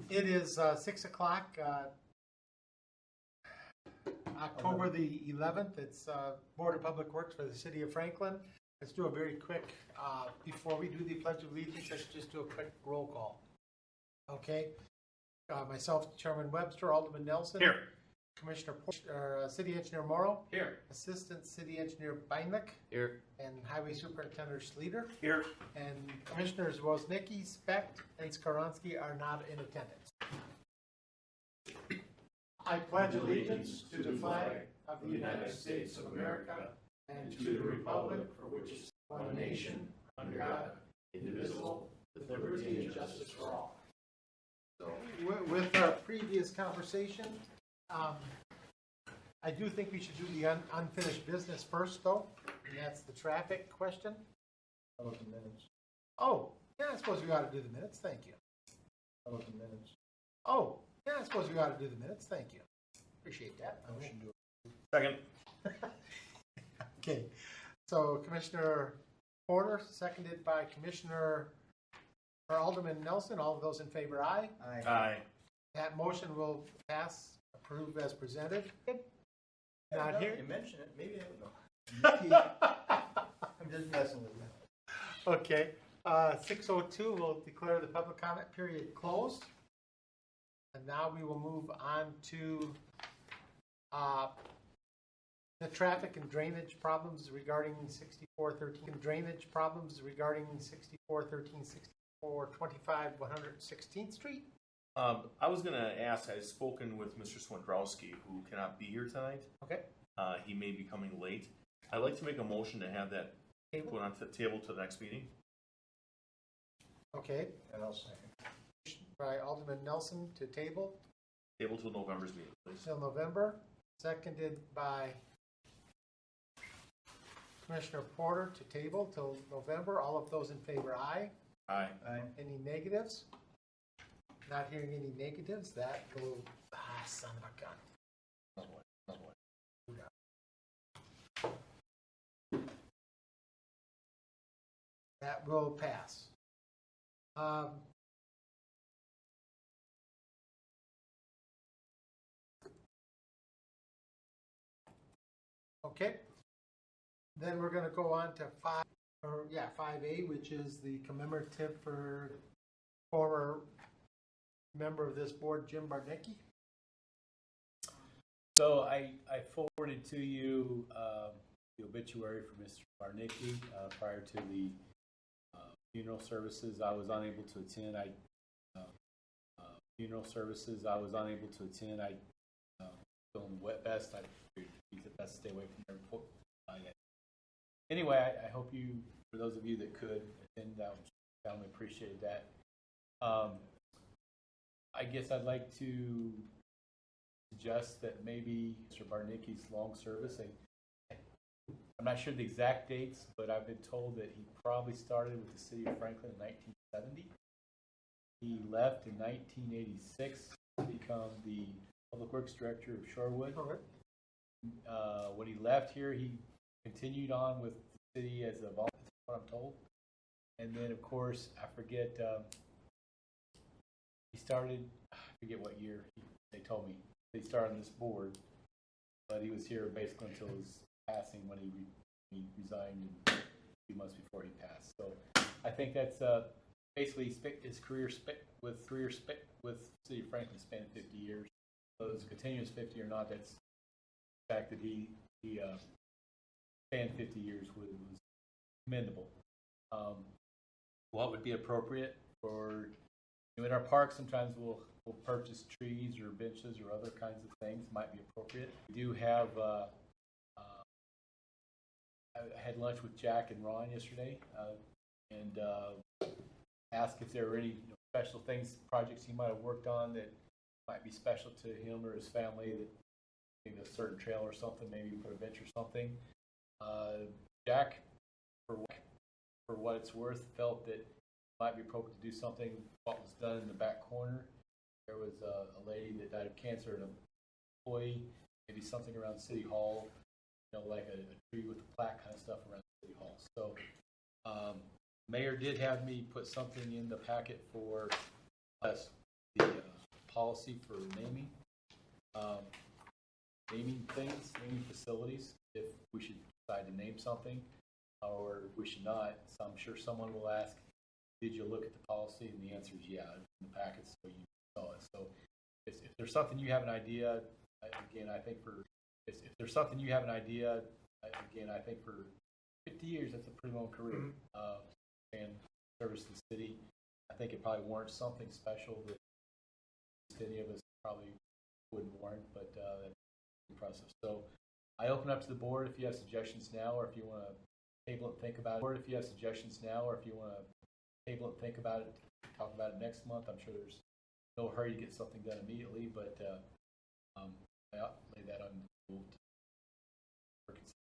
It is 6 o'clock, October the 11th. It's Board of Public Works for the City of Franklin. Let's do a very quick, before we do the Pledge of Allegiance, let's just do a quick roll call. Okay? Myself, Chairman Webster, Alderman Nelson. Here. Commissioner, City Engineer Morrow. Here. Assistant City Engineer Beinlich. Here. And Highway Superintendent Schleter. Here. And Commissioners Woznicki, Specht, and Skaronski are not in attendance. I pledge allegiance to the flag of the United States of America and to the republic for which is one nation, under God, indivisible, with liberty and justice for all. So, with our previous conversation, I do think we should do the unfinished business first, though, and that's the traffic question. How about the minutes? Oh, yeah, I suppose we ought to do the minutes. Thank you. How about the minutes? Oh, yeah, I suppose we ought to do the minutes. Thank you. Appreciate that. Motion to Second. Okay, so Commissioner Porter, seconded by Commissioner or Alderman Nelson. All of those in favor, aye. Aye. Aye. That motion will pass, approved as presented. Not No, here. You mentioned it. Maybe I don't know. I'm just messing with you. Okay, 6:02, we'll declare the public comment period closed. And now we will move on to the traffic and drainage problems regarding 6413, drainage problems regarding 6413, 6425, 116th Street. I was going to ask, I've spoken with Mr. Swindrowski, who cannot be here tonight. Okay. He may be coming late. I'd like to make a motion to have that put on the table to the next meeting. Okay, And I'll second. by Alderman Nelson to table Table till November's meeting, please. till November, seconded by Commissioner Porter to table till November. All of those in favor, aye. Aye. Aye. Any negatives? Not hearing any negatives, that will, son of a gun. Oh boy. Oh boy. That will pass. Okay. Then we're going to go on to 5A, which is the commemorative for former member of this board, Jim Barnicki. So I forwarded to you the obituary for Mr. Barnicki prior to the funeral services. I was unable to attend. Funeral services I was unable to attend. I feeling wet best. I figured it'd be best to stay away from there. Anyway, I hope you, for those of you that could attend, I would appreciate that. I guess I'd like to suggest that maybe Mr. Barnicki's long service, I'm not sure the exact dates, but I've been told that he probably started with the City of Franklin in 1970. He left in 1986 to become the Public Works Director of Shorewood. When he left here, he continued on with the city as a volunteer, what I'm told. And then, of course, I forget, he started, I forget what year they told me. He started on this board, but he was here basically until his passing when he resigned a few months before he passed. So I think that's basically his career with City of Franklin spanned 50 years. So it's a continuous 50 or not, that's the fact that he spanned 50 years was commendable. What would be appropriate for, in our parks, sometimes we'll purchase trees or benches or other kinds of things might be appropriate. We do have, I had lunch with Jack and Ron yesterday and asked if there were any special things, projects he might have worked on that might be special to him or his family, that maybe a certain trail or something, maybe put a bench or something. Jack, for what it's worth, felt that it might be appropriate to do something. What was done in the back corner, there was a lady that died of cancer, an employee, maybe something around City Hall, like a tree with a plaque kind of stuff around City Hall. So Mayor did have me put something in the packet for us, the policy for naming. Naming things, naming facilities, if we should decide to name something, or if we should not. So I'm sure someone will ask, did you look at the policy? And the answer is yeah, in the packets, so you saw it. So if there's something you have an idea, again, I think for, if there's something you have an idea, again, I think for 50 years, that's a pretty long career, and service to the city. I think it probably warrants something special that any of us probably wouldn't warrant, but that's the process. So I open up to the board if you have suggestions now, or if you want to table it and think about it. Or if you have suggestions now, or if you want to table it and think about it, talk about it next month. I'm sure there's no hurry to get something done immediately, but I lay that on the table for consideration.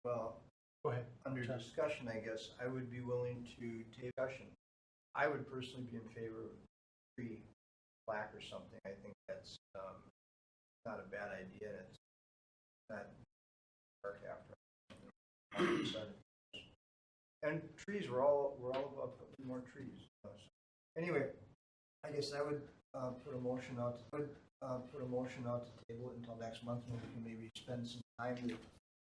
Well, Go ahead. under discussion, I guess, I would be willing to take discussion. I would personally be in favor of a tree plaque or something. I think that's not a bad idea. And it's not dark after. And trees, we're all about putting more trees. So anyway, I guess I would put a motion out to table it until next month, and we can maybe spend some time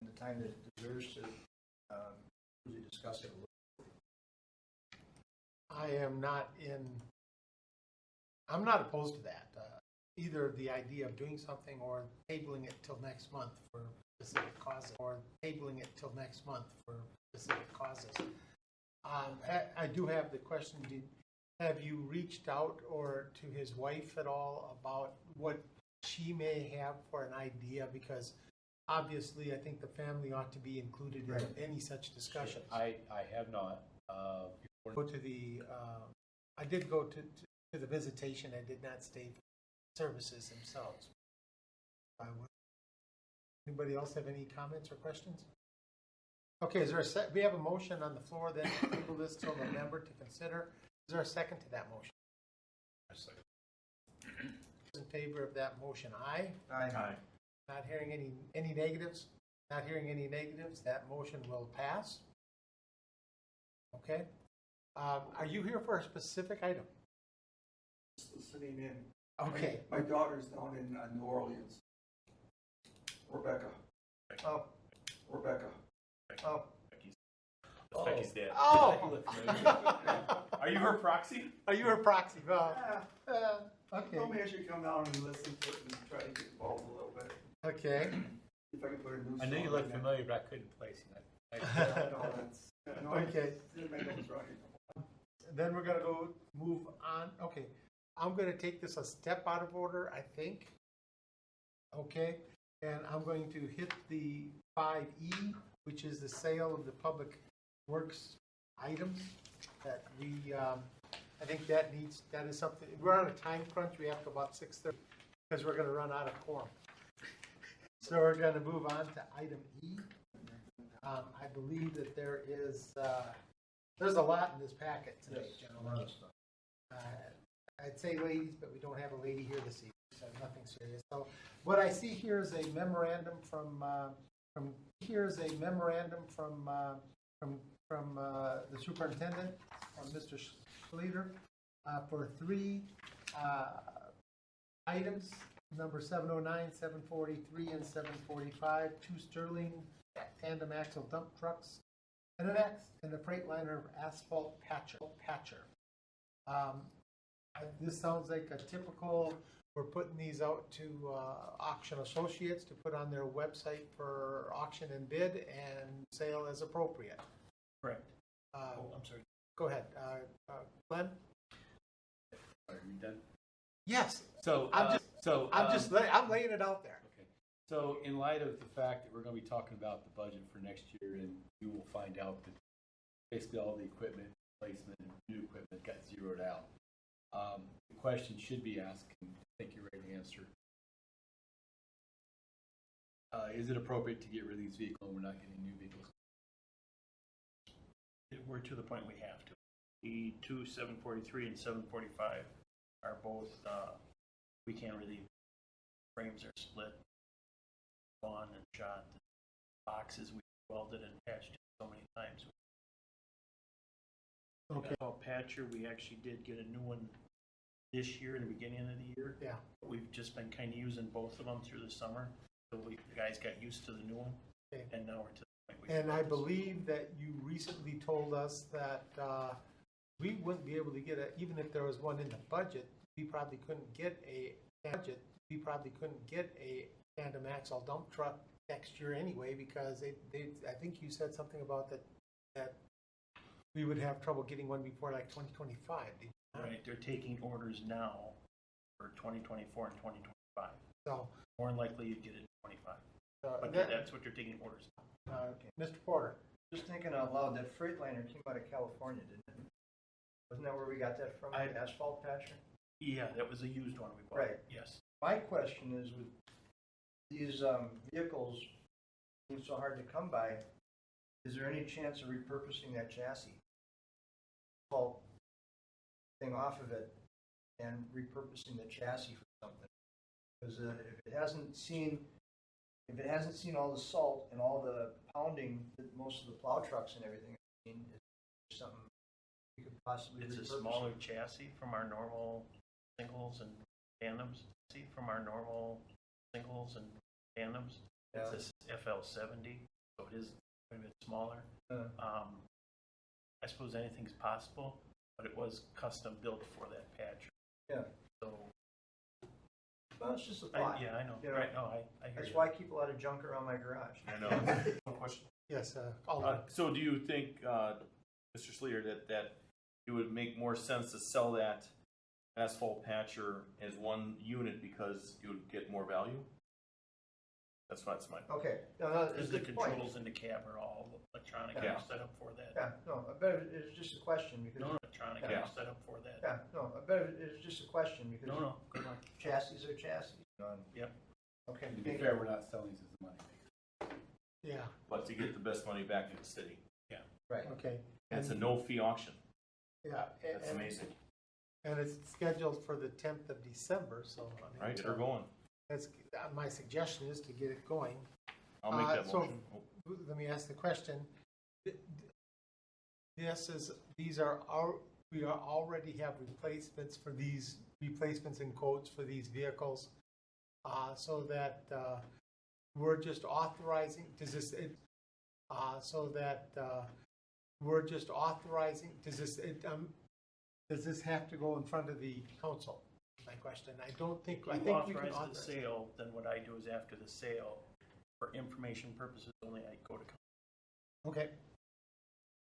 the time that it deserves to really discuss it a little. I'm not opposed to that. Either the idea of doing something or tabling it till next month for specific causes, I do have the question, have you reached out or to his wife at all about what she may have for an idea? Because obviously I think the family ought to be included in any such discussions. I have not. Go to the, I did go to the visitation. I did not stay for services themselves. Anybody else have any comments or questions? Okay, is there a we have a motion on the floor then to table this till November to consider. Is there a second to that motion? A second. In favor of that motion, aye. Aye. Not hearing any negatives? Not hearing any negatives, that motion will pass. Okay. Are you here for a specific item? Just listening in. Okay. My daughter's down in New Orleans. Rebecca. Oh. Rebecca. Oh. That's Becky's dad. Oh. Are you her proxy? Are you her proxy? Okay. Told me I should come down and listen to it and try to get involved a little bit. Okay. If I can put a new I know you song look in there. familiar, but I couldn't place you. Okay. My nose right. Then we're gonna go move on. Okay. I'm gonna take this a step out of order, I think. Okay. And I'm going to hit the 5E, which is the sale of the public works items that we, I think that is something, we're on a time crunch. We have to about 6:30 because we're gonna run out of quorum. So we're gonna move on to item E. I believe that there's a lot in this packet today, gentlemen. I'd say ladies, but we don't have a lady here this evening, so nothing serious. So what I see here is a memorandum from the superintendent, from Mr. Schlueter, for 3 items, number 709, 743, and 745, 2 Sterling tandem axle dump trucks, and a Freightliner asphalt patcher. This sounds like a typical, we're putting these out to Auction Associates to put on their website for auction and bid and sale as appropriate. Correct. I'm sorry. Go ahead. Glenn? Are you done? Yes. So I'm laying it out there. Okay. So in light of the fact that we're going to be talking about the budget for next year, and you will find out that basically all the equipment placement and new equipment got zeroed out. The question should be asked, and I think you're ready to answer. Is it appropriate to get rid of these vehicles when we're not getting new vehicles? We're to the point we have to. The 2 743 and 745 are both, we can't really, frames are split, gone and shot. Boxes we welded and patched so many times. Okay. Patcher, we actually did get a new one this year, in the beginning of the year. Yeah. We've just been kind of using both of them through the summer, so the guys got used to the new one, Okay. and now we're to the point. we can And I purchase. believe that you recently told us that we wouldn't be able to get even if there was one in the budget, we probably couldn't get a tandem axle dump truck next year anyway, because I think you said something about that we would have trouble getting one before like 2025. Right, they're taking orders now for 2024 and 2025. So, More than likely you'd get it in 25, but that- that's what they're taking orders. Mr. Porter, Just thinking out loud, that Freightliner came out of California, didn't it? Wasn't that where we got that from, the asphalt patcher? Yeah, that was a used one we bought. Right. Yes. My question is, with these vehicles being so hard to come by, is there any chance of repurposing that chassis? Pull thing off of it and repurposing the chassis for something? Because if it hasn't seen all the salt and all the pounding that most of the plow trucks and everything have seen, is there something we could possibly It's a repurpose smaller it? chassis from our normal singles and tandems. See, from our normal singles and tandems. Yeah. It's a FL70, so it is a bit smaller. I suppose anything's possible, but it was custom built for that patch. Yeah. So, Well, it's just a thought. yeah, I know. You know, Right, no, I hear That's you. why I keep a lot of junk around my garage. I know. One question. yes, Alderman. So do you think, Mr. Sleer, that it would make more sense to sell that asphalt patcher as one unit because you would get more value? That's my. Okay, no, it's Because a the good point. controls in the cab are all electronic, Yeah. are set up for that. Yeah, no, I bet it's just a question because, No, electronic, Yeah. are set up for that. yeah, no, I bet it's just a question because No, good one. chassis are chassis. you know, and- Yep. Okay, To be thank fair, you. we're not selling this as a money maker. Yeah, But to get the best money back to the city. Right. okay. And it's a no-fee auction. Yeah. That's and- amazing. And it's scheduled for the 10th of December, so. I mean, Right, get her going. That's, my suggestion is to get it going. I'll make that so- motion. Oh, Let me ask the question. We already have replacements for these, replacements and quotes for these vehicles, so that, we're just authorizing, does this have to go in front of the council? My question, I think we can Authorize the authorize. sale, then what I do is after the sale, for information purposes only, I go to council. Okay.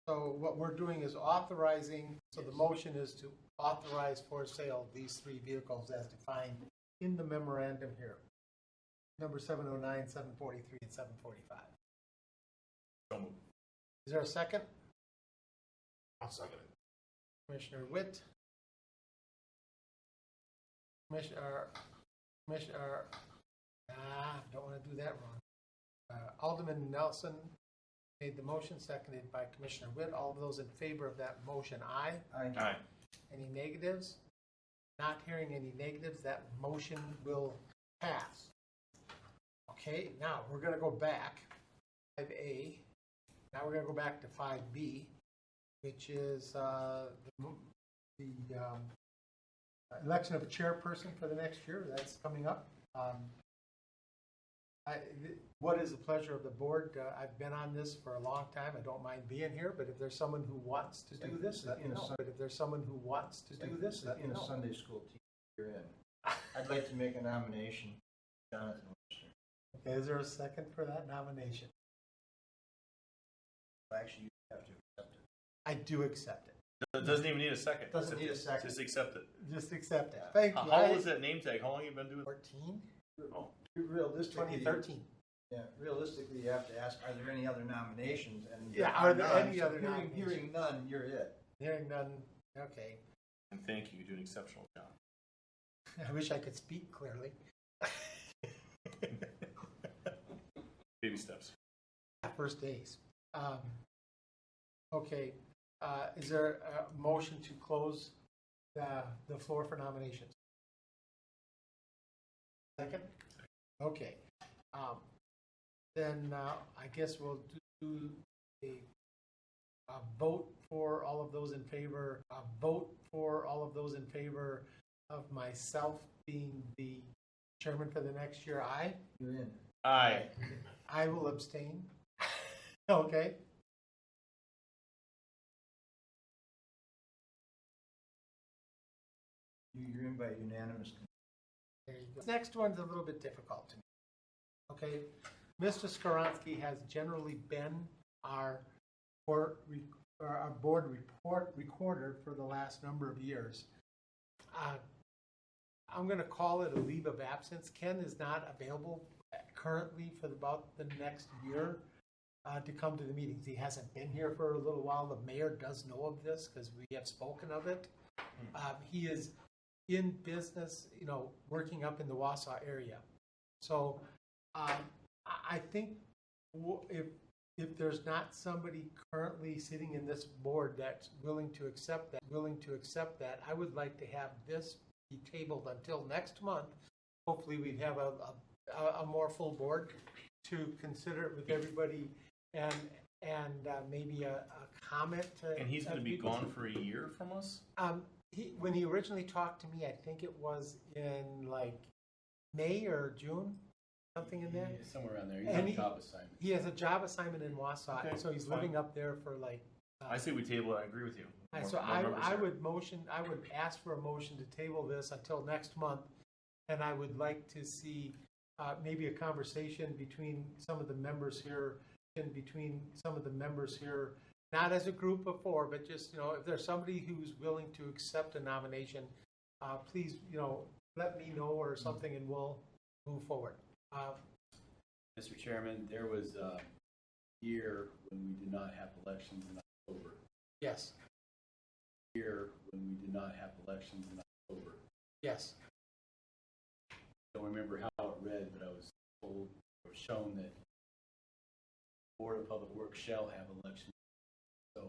So what we're doing is authorizing, so the motion is to authorize for sale these three vehicles as defined in the memorandum here. Number 709, 743, and 745. So moved. Is there a second? I'll second it. Commissioner Witt? Don't want to do that wrong. Alderman Nelson made the motion, seconded by Commissioner Witt. All of those in favor of that motion, aye. Aye. Any negatives? Not hearing any negatives, that motion will pass. Okay, now we're gonna go back, 5A. Now we're gonna go back to 5B, which is the election of a chairperson for the next year. That's coming up. What is the pleasure of the board? I've been on this for a long time. I don't mind being here, but if there's someone who wants to do this, let me know. But if there's someone who wants to do this, let me In a know. Sunday school team you're in. I'd like to make a nomination, Jonathan Webster. Okay, is there a second for that nomination? Actually, you have to accept it. I do accept it. It doesn't even need a second. Doesn't need a second. Just accept it. Just accept it. Yeah. Thank you. How old is that name tag? How long have you been doing? 14? Oh, Realistically, 2013. yeah, realistically, you have to ask, are there any other nominations? And Yeah, are there none. any So other nominations? Hearing none, you're it. Hearing none, okay. and thank you. You do an exceptional job. I wish I could speak clearly. Baby steps. First days. Okay, is there a motion to close the floor for nominations? Second? Okay. Then I guess we'll do a vote for all of those in favor, vote for all of those in favor of myself being the chairman for the next year. Aye. You're in. Aye. I will abstain. Okay. You're in by unanimous. There you go. This next one's a little bit difficult to me. Okay, Mr. Skoronsky has generally been our board report recorder for the last number of years. I'm going to call it a leave of absence. Ken is not available currently for about the next year to come to the meetings. He hasn't been here for a little while. The mayor does know of this because we have spoken of it. He is in business, working up in the Wausau area. So I think if there's not somebody currently sitting in this board that's willing to accept that, I would like to have this be tabled until next month. Hopefully we have a more full board to consider it with everybody and maybe a comment. And he's going to be gone for a year from us? When he originally talked to me, I think it was in like May or June, something in there. Yeah, somewhere around there. He's And on a he- job assignment. He has a job assignment in Wausau, Okay, so he's fine. living up there for like. I say we table it, I agree with you. So More members I here. would ask for a motion to table this until next month, and I would like to see maybe a conversation between some of the members here, not as a group of four, but just, if there's somebody who's willing to accept a nomination, please, let me know or something and we'll move forward. Mr. Chairman, there was a year when we did not have elections in October. Yes, Year when we did not have elections in October. yes. Don't remember how it read, but I was told or shown that Board of Public Works shall have elections. So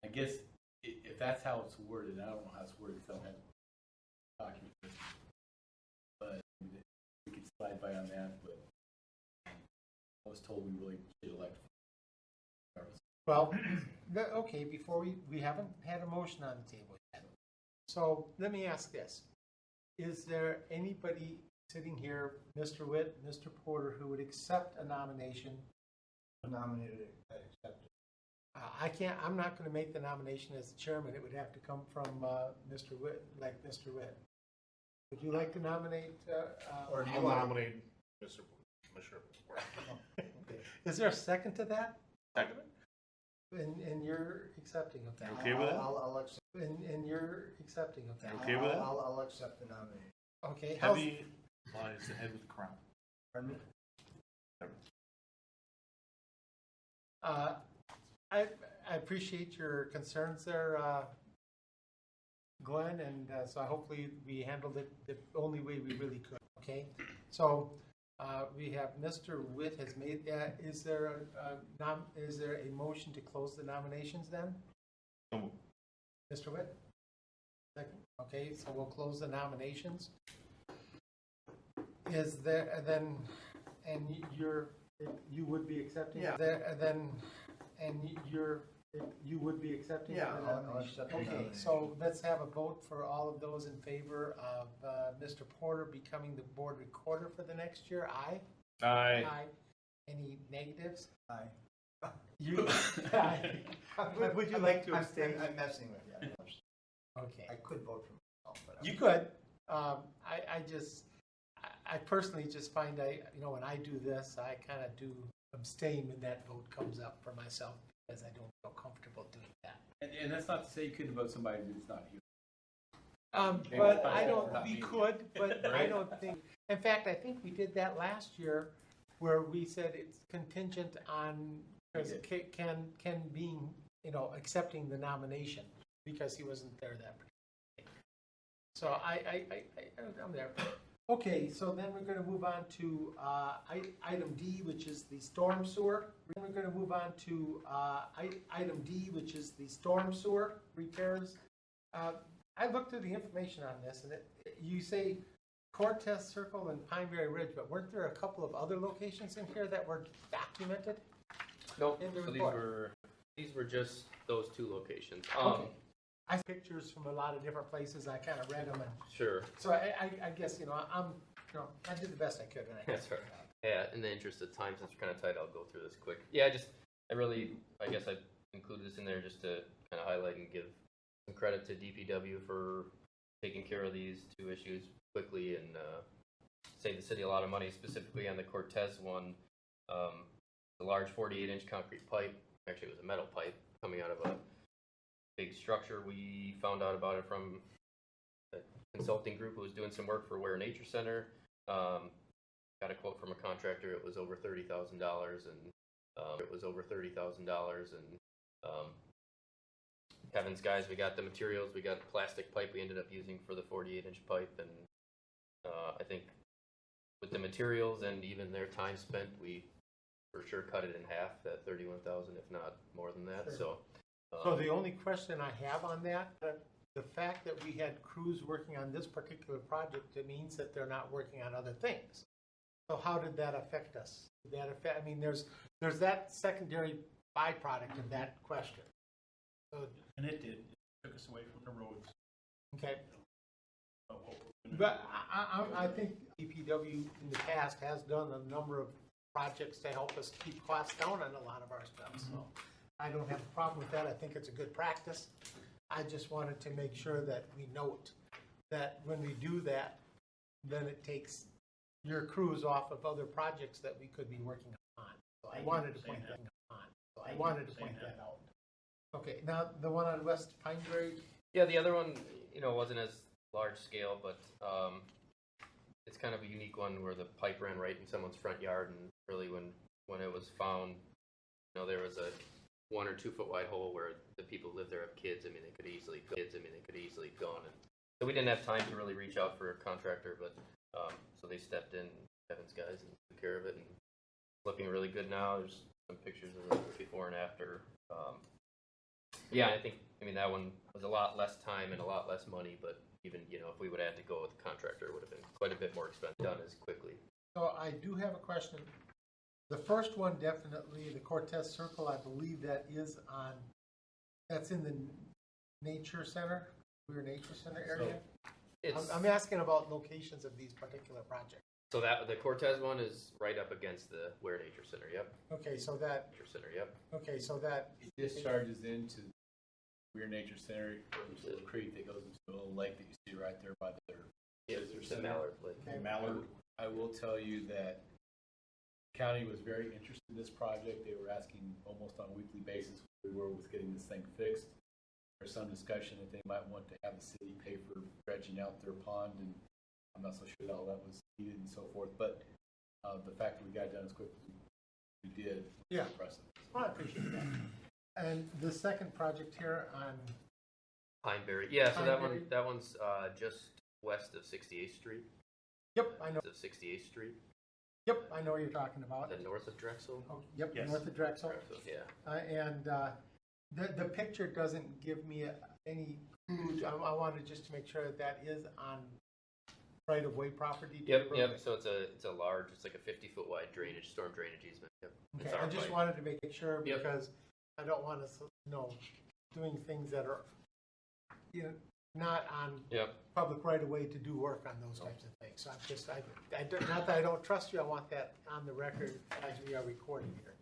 I guess if that's how it's worded, I don't know how it's worded because I don't have a document. But we could slide by on that, but I was told we really should elect. Well, okay, before we haven't had a motion on the table yet. So let me ask this. Is there anybody sitting here, Mr. Witt, Mr. Porter, who would accept a nomination? Nominated, I accept it. I'm not going to make the nomination as the chairman. It would have to come from Mr. Witt, like Mr. Witt. Would you like to nominate? Or do you I'll want? nominate Mr. Commissioner. Okay. Is there a second to that? Second. And you're accepting of that? Okay with it? I'll accept. And you're accepting of that? Okay with it? I'll accept the nomination. Okay. how's- Heavy lies ahead with the crown. Pardon me? I appreciate your concerns there, Glenn, and so hopefully we handled it the only way we really could, okay? So we have Mr. Witt has made, is there a motion to close the nominations then? So moved. Mr. Witt? Second, okay, so we'll close the nominations. Is there, then, and you would be accepting? Yeah. You would be accepting? Yeah, the I'll nomination? accept the Okay, nomination. so let's have a vote for all of those in favor of Mr. Porter becoming the board recorder for the next year. Aye? Aye. Any negatives? Aye. You? Aye. Would you like to abstain? I'm messing with you. Okay. I could vote for myself, but. You could. I personally just find when I do this, I kind of do abstain when that vote comes up for myself because I don't feel comfortable doing that. And that's not to say you couldn't vote somebody that's not here. But I don't, Not we me. could, but I Right. don't think, in fact, I think we did that last year where we said it's contingent on Ken being, accepting the nomination because he wasn't there that day. So I'm there. Okay, so then we're going to move on to item D, which is the storm sewer. Then we're going to move on to item D, which is the storm sewer repairs. I looked at the information on this, and you say Cortez Circle and Pineberry Ridge, but weren't there a couple of other locations in here that were documented? Nope. In the So these report. were These were just those two locations. Okay. I have pictures from a lot of different places, I kind of read them, and Sure. so I guess, I did the best I could, and I That's right. Yeah, in the interest of time, since we're kind of tight, I'll go through this quick. Yeah, I guess I included this in there just to kind of highlight and give some credit to DPW for taking care of these two issues quickly and save the city a lot of money, specifically on the Cortez one. The large 48-inch concrete pipe, actually it was a metal pipe coming out of a big structure. We found out about it from a consulting group who was doing some work for Ware Nature Center. Got a quote from a contractor. It was over $30,000, and Kevin's guys, we got the materials, we got the plastic pipe we ended up using for the 48-inch pipe, and I think with the materials and even their time spent, we for sure cut it in half, that 31,000, if not more than that. Sure. So So the only question I have on that, the fact that we had crews working on this particular project, it means that they're not working on other things. So how did that affect us? Did that affect, I mean, there's that secondary byproduct of that question. So, And it did, it took us away from the roads. okay, What we're gonna but I think DPW in the past has done a number of projects to help us keep costs down on a lot of our stuff, so I don't have a problem with that. I think it's a good practice. I just wanted to make sure that we note that when we do that, then it takes your crews off of other projects that we could be working on. So I wanted to point that out. Okay, now the one on West Pine Grade, yeah, the other one, wasn't as large scale, but it's kind of a unique one where the pipe ran right in someone's front yard, and really when it was found, there was a 1 or 2 foot wide hole where the people who live there have kids. I mean, they could easily have gone. And so we didn't have time to really reach out for a contractor, but so they stepped in, Kevin's guys, and took care of it, and it's looking really good now. There's some pictures of it before and after. Yeah, I think, that one was a lot less time and a lot less money, but even, if we would have had to go with the contractor, it would have been quite a bit more expensive, done as quickly. so I do have a question. The first one, definitely, the Cortez Circle, I believe that's in the Nature Center, Weir Nature Center area. I'm asking about locations of these particular projects. So the Cortez one is right up against the Ware Nature Center, yep. Okay, so that, It discharges into Weir Nature Center, which is a little creek that goes into a little lake that you see right there by the It's a Mallard Lake. Okay. Mallard. I will tell you that the county was very interested in this project. They were asking almost on a weekly basis where we were with getting this thing fixed. There's some discussion that they might want to have the city pay for dredging out their pond, and I'm not so sure that all that was needed and so forth. But the fact that we got it done as quick as we did was Yeah. impressive. well, I appreciate that. And the second project here on, Pineberry, yeah, so Pineberry. that one's just west of 68th Street. yep, I know, Of 68th Street, I know what you're talking about. the north of Drexel. Oh, yep, Yes. north of Drexel. Drexel, yeah. And the picture doesn't give me any clue. I wanted just to make sure that is on right-of-way property. to the Yep, road. yep. So it's a large, it's like a 50-foot wide storm drainage easement. Yep. Okay, It's our I just pipe. wanted to make sure Yep. because I don't want us, doing things that are, not on Yep. public right-of-way to do work on those types of things. So not that I don't trust you, I want that on the record as we are recording here.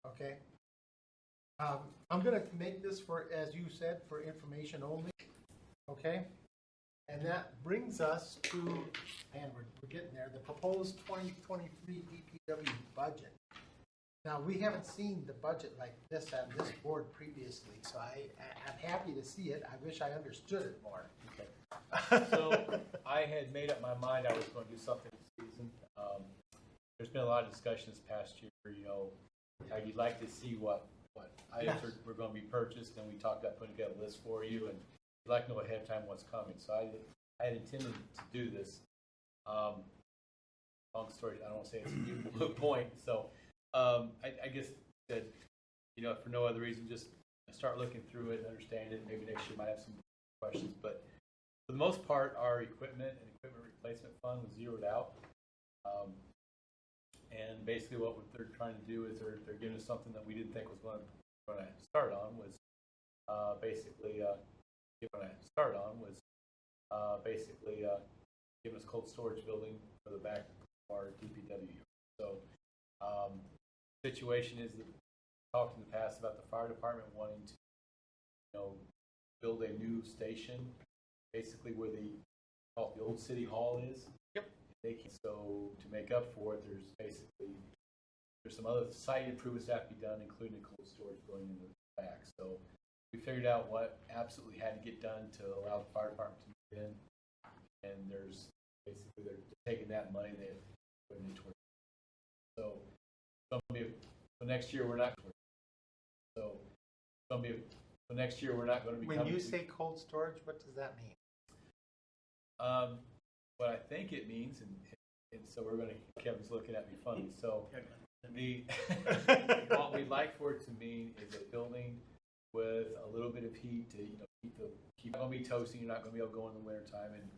Okay? I'm gonna make this for, as you said, for information only, okay? And that brings us to, and we're getting there, the proposed 2023 DPW budget. Now, we haven't seen the budget like this on this board previously, so I'm happy to see it. I wish I understood it more. So I had made up my mind I was going to do something this season. There's been a lot of discussion this past year, how you'd like to see what items were going to be purchased, and we talked about putting together a list for you, and you'd like to know ahead of time what's coming. So I had intended to do this. Long story, I don't want to say it's a moot point. So I guess that, for no other reason, just start looking through it, understand it. Maybe next year might have some questions, but for the most part, our equipment and equipment replacement fund was zeroed out. And basically what they're trying to do is they're giving us something that we didn't think was going to when I started on was basically giving us cold storage building for the back of our DPW. So situation is that we talked in the past about the fire department wanting to, build a new station, basically where the old city hall is. Yep. So to make up for it, there's some other site improvements that have to be done, including a cold storage building in the back. So we figured out what absolutely had to get done to allow the fire department to move in, and there's basically they're taking that money and they're putting it towards. So next year we're not. So next year we're not going to be. When you say cold storage, what does that mean? What I think it means, and so Kevin's looking at me funny. So what we'd like for it to mean is a building with a little bit of heat to keep not going to be toasting. You're not going to be able to go in the wintertime and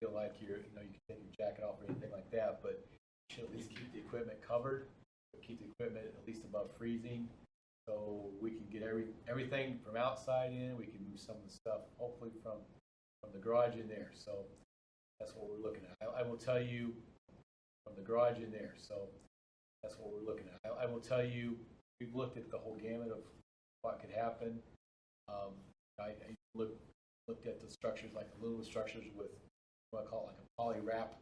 feel like you can take your jacket off or anything like that. But you should at least keep the equipment covered, keep the equipment at least above freezing. So we can get everything from outside in. We can move some of the stuff, hopefully from the garage in there. So that's what we're looking at. I will tell you from the garage in there. So that's what we're looking at. I will tell you, we've looked at the whole gamut of what could happen. I looked at the structures, like aluminum structures with what I call like a poly wrap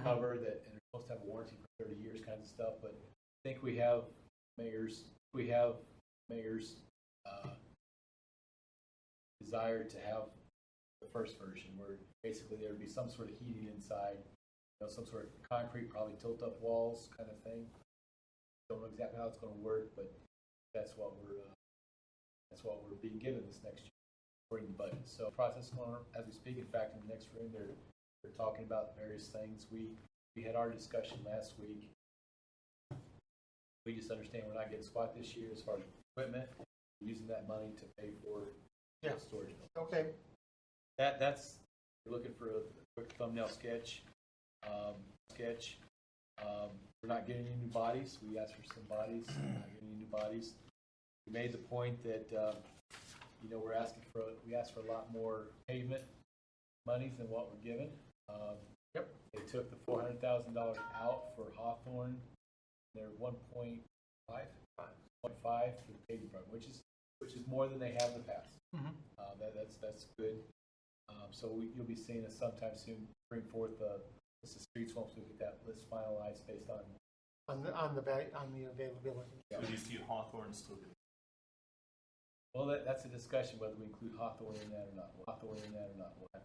cover and they're supposed to have a warranty for 30 years, kinds of stuff. But I think we have mayor's desire to have the first version, where basically there would be some sort of heating inside, some sort of concrete, probably tilt-up walls kind of thing. Don't know exactly how it's going to work, but that's what we're being given this next year according to the budget. So the process going on as we speak. In fact, in the next room, they're talking about various things. We had our discussion last week. We just understand we're not getting SWAT this year as far as equipment. We're using that money to pay for storage. Okay. That's we're looking for a quick thumbnail sketch. We're not getting any new bodies. We asked for some bodies. We're not getting any new bodies. We made the point that we asked for a lot more pavement monies than what we're given. They took the $400,000 out for Hawthorne. They're 1.5 for the paving program, which is more than they have in the past. That's good. So you'll be seeing us sometime soon bring forth the list of streets once we get that list finalized based on the availability. So do you see Hawthorne still good? Well, that's a discussion whether we include Hawthorne in that or not. We'll have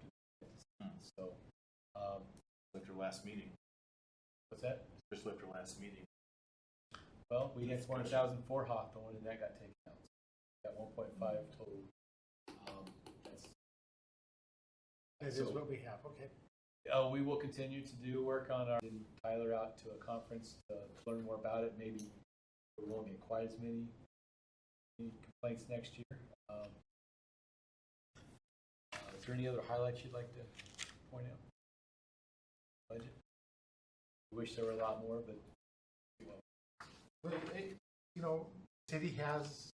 to. So, After last meeting. What's that? Just after last meeting. Well, we had 400,000 for Hawthorne, and that got taken out. Got 1.5 total. This is what we have. Okay. We will continue to do work on getting Tyler out to a conference to learn more about it. Maybe we won't get quite as many complaints next year. Is there any other highlights you'd like to point out? Budget. I wish there were a lot more, but city has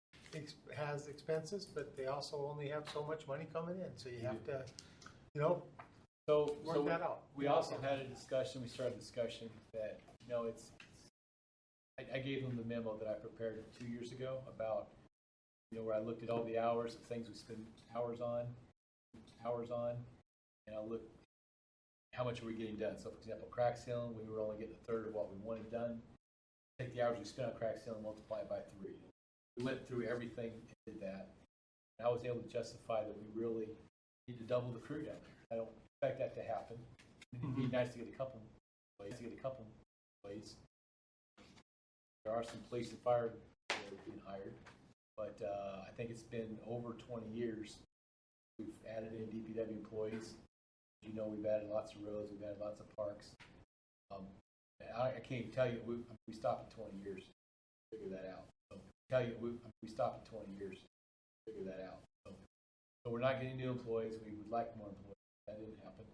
expenses, but they also only have so much money coming in, so you have to, work that out. We also had a discussion. We started a discussion that I gave them the memo that I prepared 2 years ago about where I looked at all the hours of things we spend hours on, and I looked how much are we getting done. So, for example, crack sealing, we were only getting a third of what we wanted done. Take the hours we spent on crack sealing, multiply it by 3. We went through everything and did that. And I was able to justify that we really need to double the crew down there. I don't expect that to happen. It'd be nice to get a couple employees. There are some police and fire that are being hired, but I think it's been over 20 years. We've added in DPW employees. As you know, we've added lots of roads. We've added lots of parks. I can't even tell you, we stopped at 20 years to figure that out. So we stopped at 20 years to figure that out. So we're not getting new employees. We would like more employees. That didn't happen.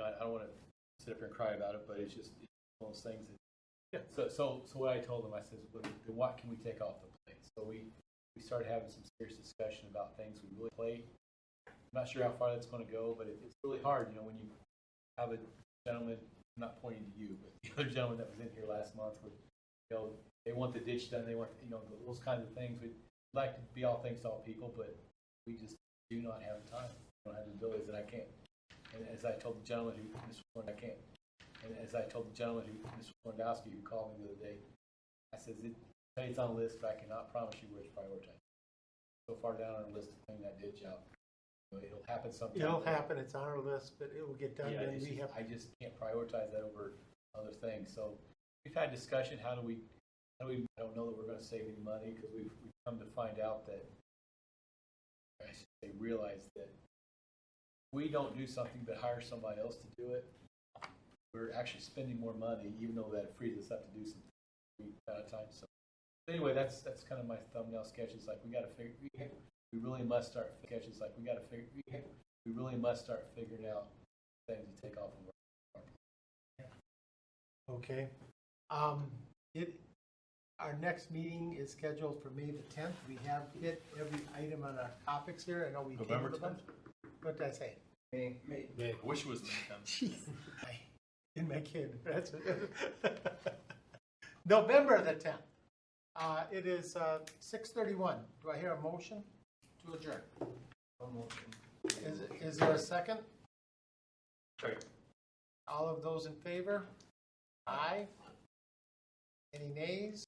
I don't want to sit up here and cry about it, but it's just one of those things that So what I told them, I said, look, then what can we take off the plate? So we started having some serious discussion about things we really play. I'm not sure how far that's going to go, but it's really hard, you know, when you have a gentleman, I'm not pointing to you, but the other gentleman that was in here last month, where, you know, they want the ditch done, they want, you know, those kinds of things. We'd like to be all things to all people, but we just do not have the time. We don't have the abilities, and I can't. And as I told the gentleman who, Mr. Warren, I can't. And as I told the gentleman who, Mr. Lewandowski, who called me the other day, I said, it's on the list, but I cannot promise you where it's prioritized. So far down on our list to clean that ditch out. You know, it'll happen sometime. It'll happen, it's on our list, but it will get done, Yeah, then we have. I just can't prioritize that over other things. So we've had discussion, how do we, I don't know that we're gonna save any money, because we've come to find out that, I should say, realize that we don't do something but hire somebody else to do it. We're actually spending more money, even though that frees us up to do something at a time. So anyway, that's kind of my thumbnail sketch. It's like we really must start sketches. Like we really must start figuring out things to take off of our. Okay. Our next meeting is scheduled for May the 10th. We have hit every item on our topics here. I know we November tabled a bunch. What did I say? May. I wish it was May 10th. Jeez. In my kid. That's November the 10th. It is 6:31. Do I hear a motion to adjourn? No motion. Is there a second? Second. All of those in favor? Aye. Any nays?